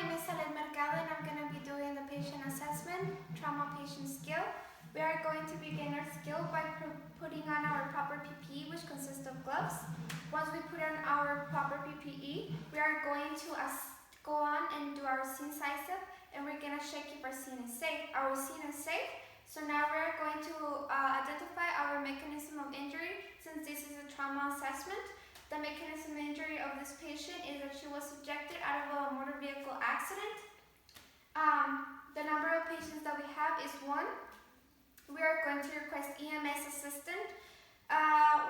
name is Salette Mercado and I'm going to be doing the patient assessment, trauma patient skill. We are going to begin our skill by putting on our proper PPE, which consists of gloves. Once we put on our proper PPE, we are going to go on and do our scene size up, and we're going to check if our scene is safe. Our scene is safe, so now we're going to identify our mechanism of injury. Since this is a trauma assessment, the mechanism of injury of this patient is that she was subjected out of a motor vehicle accident. The number of patients that we have is 1. We are going to request EMS assistant.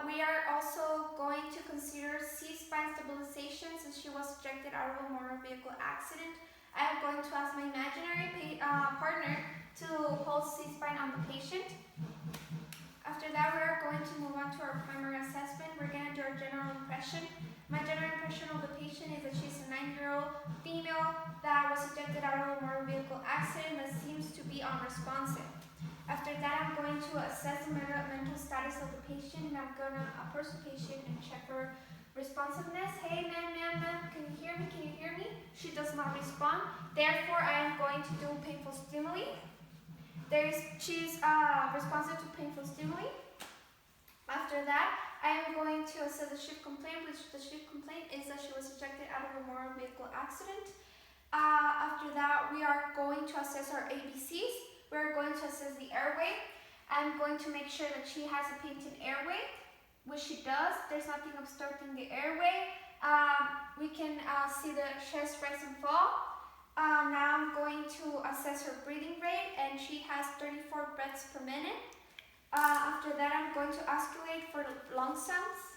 We are also going to consider C-spine stabilization since she was subjected out of a motor vehicle accident. I am going to ask my imaginary partner to hold C-spine on the patient. After that, we are going to move on to our primary assessment. We're going to do our general impression. My general impression of the patient is that she's a 9-year-old female that was subjected out of a motor vehicle accident that seems to be unresponsive. After that, I'm going to assess the mental status of the patient, and I'm going to approach the patient and check her responsiveness. Hey, ma'am, can you hear me? Can you hear me? She does not respond. Therefore, I am going to do painful stimuli. She's responsive to painful stimuli. After that, I am going to assess the shift complaint, which the shift complaint is that she was ejected out of a motor vehicle accident. After that, we are going to assess our ABCs. We are going to assess the airway. I'm going to make sure that she has a patent airway, which she does. There's nothing obstructing the airway. We can see the chest rise and fall. Now I'm going to assess her breathing rate, and she has 34 breaths per minute. After that, I'm going to oscillate for lung sounds.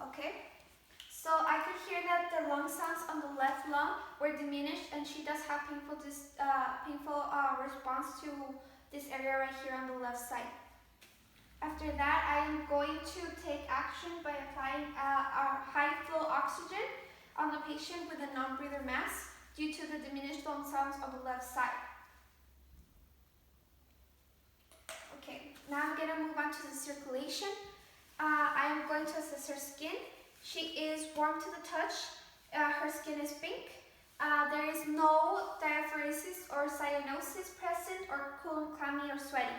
Okay, so I could hear that the lung sounds on the left lung were diminished, and she does have painful response to this area right here on the left side. After that, I am going to take action by applying our high flow oxygen on the patient with a non-breather mask due to the diminished lung sounds on the left side. Okay, now I'm going to move on to the circulation. I am going to assess her skin. She is warm to the touch. Her skin is pink. There is no diaphoresis or cyanosis present, or cool, clammy, or sweaty.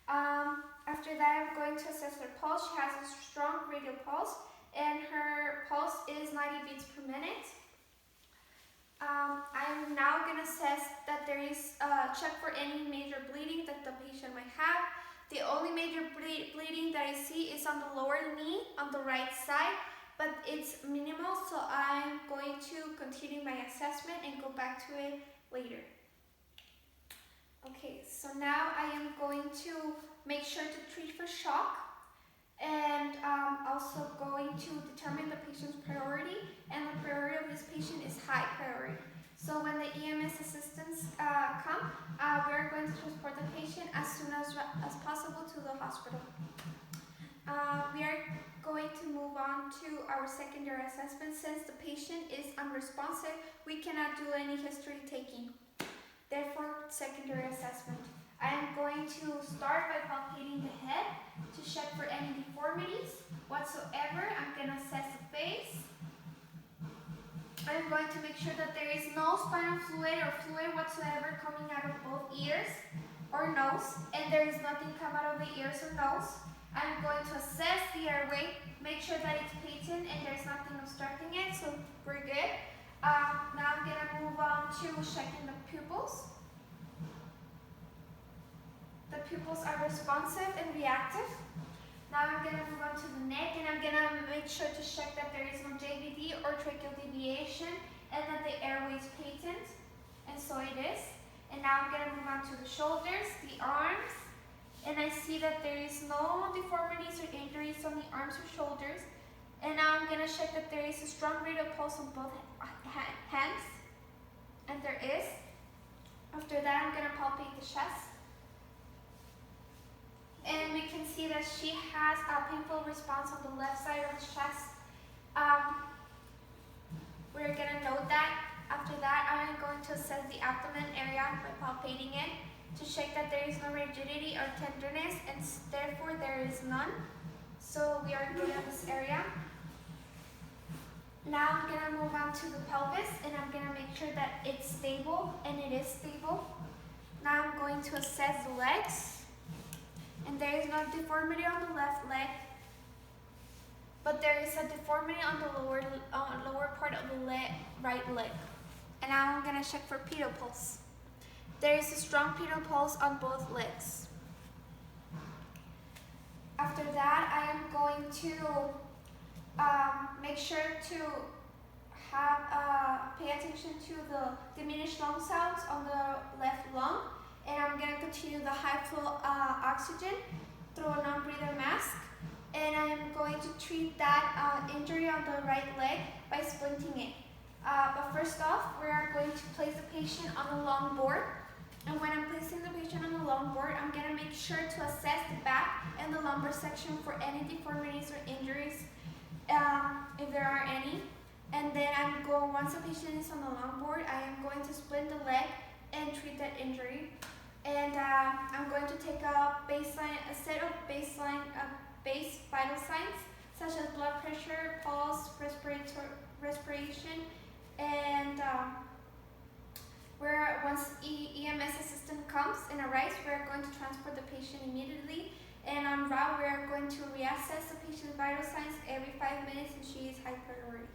After that, I'm going to assess her pulse. She has a strong radial pulse, and her pulse is 90 beats per minute. I'm now going to assess that there is check for any major bleeding that the patient might have. The only major bleeding that I see is on the lower knee on the right side, but it's minimal, so I'm going to continue my assessment and go back to it later. Okay, so now I am going to make sure to treat for shock, and also going to determine the patient's priority, and the priority of this patient is high priority. So when the EMS assistants come, we are going to transport the patient as soon as possible to the hospital. We are going to move on to our secondary assessment. Since the patient is unresponsive, we cannot do any history taking. Therefore, secondary assessment. I am going to start by palpating the head to check for any deformities whatsoever. I'm going to assess the face. I'm going to make sure that there is no spinal fluid or fluid whatsoever coming out of both ears or nose, and there is nothing come out of the ears or nose. I'm going to assess the airway, make sure that it's patent and there's nothing obstructing it, so we're good. Now I'm going to move on to checking the pupils. The pupils are responsive and reactive. Now I'm going to move on to the neck, and I'm going to make sure to check that there is no JVD or tracheal deviation and that the airway is patent, and so it is. And now I'm going to move on to the shoulders, the arms, and I see that there is no deformities or injuries on the arms or shoulders. And now I'm going to check that there is a strong rate of pulse on both hands, and there is. After that, I'm going to palpate the chest. And we can see that she has a painful response on the left side of the chest. We're going to After that, I am going to assess the abdomen area by palpating it to check that that there is no rigidity or tenderness, and therefore there is none. So we are good at this area. Now I'm going to move on to the pelvis, and I'm going to make sure that it's stable, and it is stable. Now I'm going to assess the legs, and there is no deformity on the left leg, but there is a deformity on the lower part of the right leg. And now I'm going to check for pedal pulse. There is a strong pedal pulse on both legs. After that, I am going to make sure to pay attention to the diminished lung sounds on the left lung, and I'm going to continue the high flow oxygen through a non-breather mask, and I am going to treat that injury on the right leg by splinting it. But first off, we are going to place the patient on the long board, and when I'm placing the patient on the long board, I'm going to make sure to assess the back and the lumbar section for any deformities or injuries, if there are any. And then once the patient is on the long board, I am going to splint the leg and treat that injury. And I'm going to take a set of base vital signs, such as blood pressure, pulse, respiration, and once EMS assistant comes and arrives, we are going to transport the patient immediately. And en route, we are going to reassess the patient's vital signs every 5 minutes, and she is high priority.